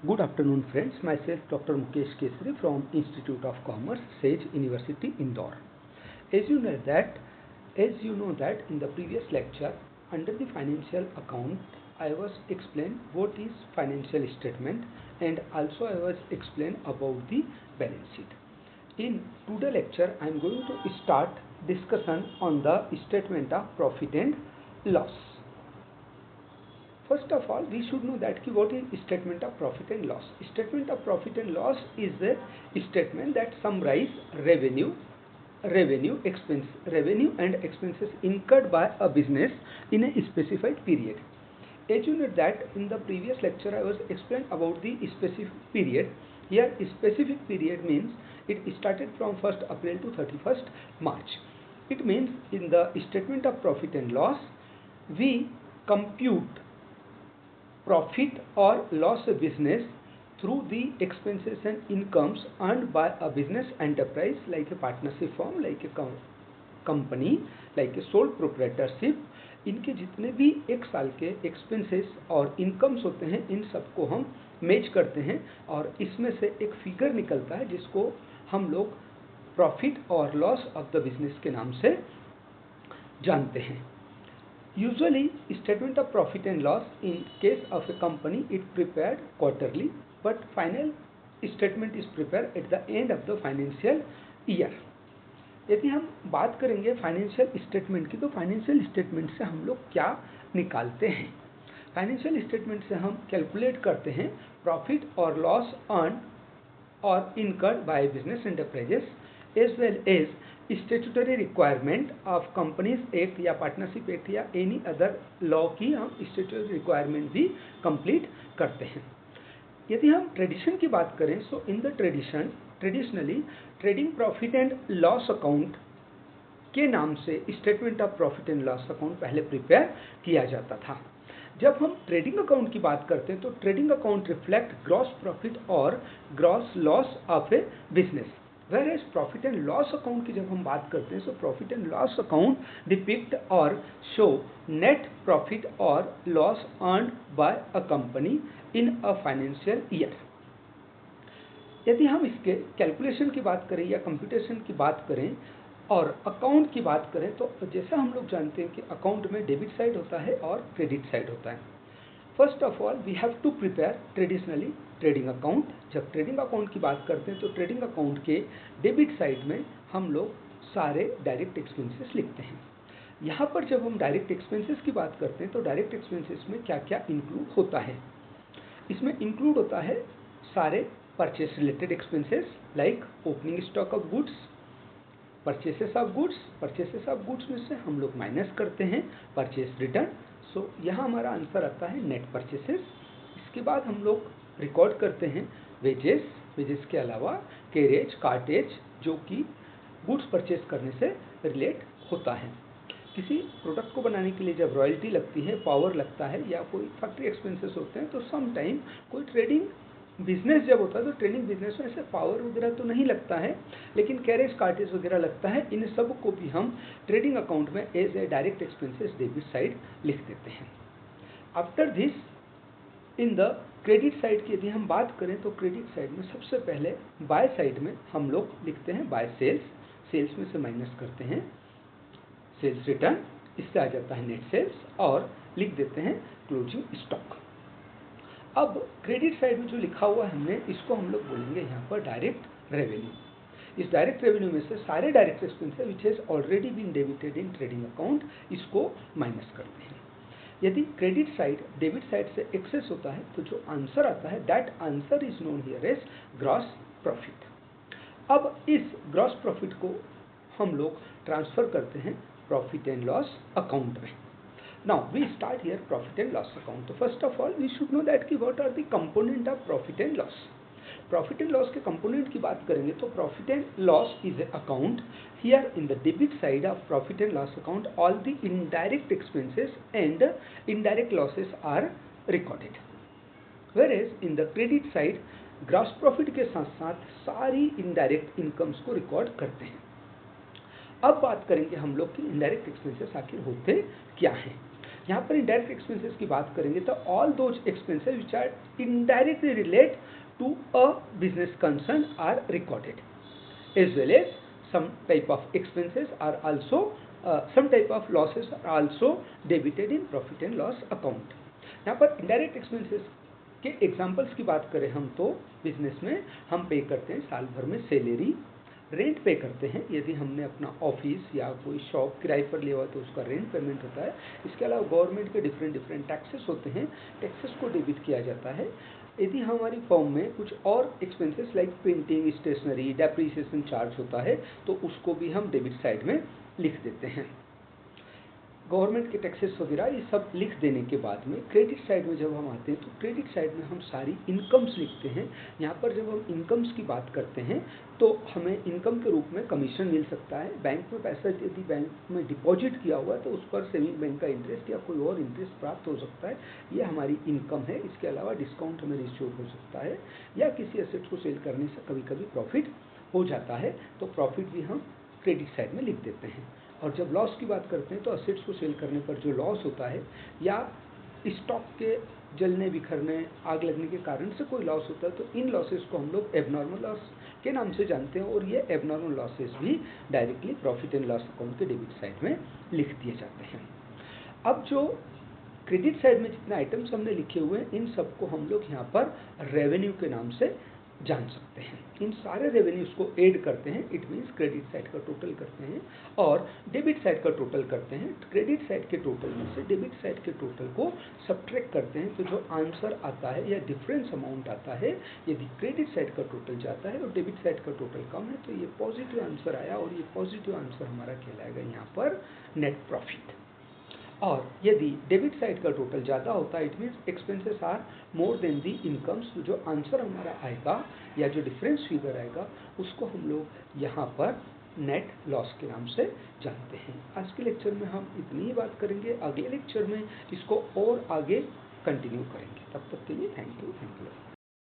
Good afternoon, friends. Myself, Dr. Mukesh Kesari from Institute of Commerce, Sage University, Indore. As you know that in the previous lecture, under the financial account, I was explained what is financial statement, and also I was explained about the balance sheet. In today's lecture, I am going to start discussion on the statement of profit and loss. First of all, we should know that what is statement of profit and loss. Statement of profit and loss is a statement that summarize revenue and expenses incurred by a business in a specified period. As you know that in the previous lecture I was explained about the specific period. Here specific period means it started from 1st April to 31st March. It means in the statement of profit and loss we compute profit or loss of business through the expenses and incomes earned by a business enterprise like a partnership firm, like a company, like a sole proprietorship. इनके जितने भी एक साल के expenses और incomes होते हैं इन सबको हम मेज करते हैं और इसमें से एक फिगर निकलता है जिसको हम लोग प्रॉफिट और लॉस ऑफ द बिजनेस के नाम से जानते हैं. Usually, statement of profit and loss in case of a company is prepared quarterly, but final statement is prepared at the end of the financial year. यदि हम बात करेंगे फाइनेंशियल स्टेटमेंट की तो फाइनेंशियल स्टेटमेंट से हम लोग क्या निकालते हैं. फाइनेंशियल स्टेटमेंट से हम कैलकुलेट करते हैं प्रॉफिट और लॉस अर्न और incurred by business enterprises as well as statutory requirement of companies act या पार्टनरशिप एक्ट या एनी अदर लॉ की हम स्टेटूटरी रिक्वायरमेंट भी कंप्लीट करते हैं. यदि हम ट्रेडिशन की बात करें so in the traditionally trading profit and loss account के नाम से statement of profit and loss account पहले प्रिपेयर किया जाता था. जब हम ट्रेडिंग अकाउंट की बात करते हैं तो trading account reflect gross profit और gross loss of a business. Whereas profit and loss account की जब हम बात करते हैं so profit and loss account depict or show net profit or loss earned by a company in a financial year. यदि हम इसके कैलकुलेशन की बात करें या कंप्यूटेशन की बात करें और अकाउंट की बात करें तो जैसा हम लोग जानते हैं कि अकाउंट में डेबिट साइड होता है और क्रेडिट साइड होता है. First of all we have to prepare traditionally trading account. जब ट्रेडिंग अकाउंट की बात करते हैं तो ट्रेडिंग अकाउंट के डेबिट साइड में हम लोग सारे डायरेक्ट एक्सपेंसेस लिखते हैं. यहाँ पर जब हम डायरेक्ट एक्सपेंसेस की बात करते हैं तो डायरेक्ट एक्सपेंसेस में क्या क्या इंक्लूड होता है. इसमें इंक्लूड होता है सारे purchase related expenses like opening stock of goods, purchases of goods में से हम लोग माइनस करते हैं परचेस रिटर्न. सो यहाँ हमारा आंसर आता है नेट परचेसेस. इसके बाद हम लोग रिकॉर्ड करते हैं वेजेस के अलावा कैरेज कार्टेज जो कि गुड्स परचेस करने से रिलेट होता है. किसी प्रोडक्ट को बनाने के लिए जब रॉयल्टी लगती है, पावर लगता है या कोई फैक्ट्री एक्सपेंसेस होते हैं तो सम टाइम कोई ट्रेडिंग बिजनेस जब होता है तो ट्रेडिंग बिजनेस में ऐसे पावर वगैरह तो नहीं लगता है लेकिन कैरेज कार्टेज वगैरह लगता है. इन सब को भी हम ट्रेडिंग अकाउंट में as a direct expenses debit side लिख देते हैं. After this in the credit side की यदि हम बात करें तो क्रेडिट साइड में सबसे पहले बाय साइड में हम लोग लिखते हैं बाय सेल्स में से माइनस करते हैं सेल्स रिटर्न, इससे आ जाता है नेट सेल्स और लिख देते हैं क्लोजिंग स्टॉक. अब क्रेडिट साइड में जो लिखा हुआ है हमने इसको हम लोग बोलेंगे यहाँ पर डायरेक्ट रेवेन्यू. इस डायरेक्ट रेवेन्यू में से सारे direct expenses which has already been debited in trading account इसको माइनस करते हैं. यदि क्रेडिट साइड डेबिट साइड से एक्सेस होता है तो जो आंसर आता है that answer is known here as gross profit. अब इस ग्रॉस प्रॉफिट को हम लोग ट्रांसफर करते हैं प्रॉफिट एंड लॉस अकाउंट में. Now we start here profit and loss account. So first of all we should know that कि what are the component of profit and loss. Profit and loss के component की बात करेंगे तो profit and loss is a account. Here in the debit side of profit and loss account all the indirect expenses and indirect losses are recorded. Whereas in the credit side gross profit के साथ साथ सारी indirect incomes को record करते हैं. अब बात करेंगे हम लोग कि इनडायरेक्ट एक्सपेंसेस आखिर होते क्या हैं. यहाँ पर इनडायरेक्ट एक्सपेंसेस की बात करेंगे तो all those expenses which are indirectly relate to a business concern are recorded, as well as some type of expenses are also some type of losses are also debited in profit and loss account. यहाँ पर indirect expenses के examples की बात करें हम तो business में हम पे करते हैं साल भर में सैलरी, रेंट पे करते हैं यदि हमने अपना ऑफिस या कोई शॉप किराए पर लिया हुआ तो उसका रेंट पेमेंट होता है। इसके अलावा गवर्नमेंट के डिफरेंट डिफरेंट टैक्सेस होते हैं, टैक्सेस को डेबिट किया जाता है। यदि हमारी फॉर्म में कुछ और expenses like printing, stationery, depreciation charge होता है तो उसको भी हम डेबिट साइड में लिख देते हैं। गवर्नमेंट के टैक्सेस वगैरह ये सब लिख देने के बाद में क्रेडिट साइड में जब हम आते हैं तो क्रेडिट साइड में हम सारी इनकम्स लिखते हैं। यहाँ पर जब हम इनकम्स की बात करते हैं तो हमें इनकम के रूप में कमीशन मिल सकता है। बैंक में पैसा यदि बैंक में डिपॉजिट किया हुआ है तो उस पर सेविंग बैंक का इंटरेस्ट या कोई और इंटरेस्ट प्राप्त हो सकता है, ये हमारी इनकम है। इसके अलावा डिस्काउंट हमें रिसीव हो सकता है या किसी एसेट को सेल करने से कभी कभी प्रॉफिट हो जाता है तो प्रॉफिट भी हम क्रेडिट साइड में लिख देते हैं। और जब लॉस की बात करते हैं तो असेट्स को सेल करने पर जो लॉस होता है या स्टॉक के जलने बिखरने, आग लगने के कारण से कोई लॉस होता है तो इन लॉसेस को हम लोग एबनॉर्मल लॉस के नाम से जानते हैं और ये एबनॉर्मल लॉसेस भी directly profit and loss account के डेबिट साइड में लिख दिए जाते हैं। अब जो क्रेडिट साइड में जितने आइटम्स हमने लिखे हुए हैं इन सबको हम लोग यहाँ पर रेवेन्यू के नाम से जान सकते हैं। इन सारे रेवेन्यूज को ऐड करते हैं, इट मीन्स क्रेडिट साइड का टोटल करते हैं और डेबिट साइड का टोटल करते हैं। क्रेडिट साइड के टोटल में से डेबिट साइड के टोटल को सब्ट्रैक्ट करते हैं तो जो आंसर आता है या डिफरेंस अमाउंट आता है, यदि क्रेडिट साइड का टोटल जाता है और डेबिट साइड का टोटल कम है तो ये पॉजिटिव आंसर आया और ये पॉजिटिव आंसर हमारा कहलाएगा यहाँ पर नेट प्रॉफिट। और यदि डेबिट साइड का टोटल ज़्यादा होता है it means expenses are more than the incomes, तो जो आंसर हमारा आएगा या जो डिफरेंस फिगर आएगा उसको हम लोग यहाँ पर नेट लॉस के नाम से जानते हैं। आज के लेक्चर में हम इतनी ही बात करेंगे, अगले लेक्चर में इसको और आगे कंटिन्यू करेंगे। तब तक के लिए थैंक यू।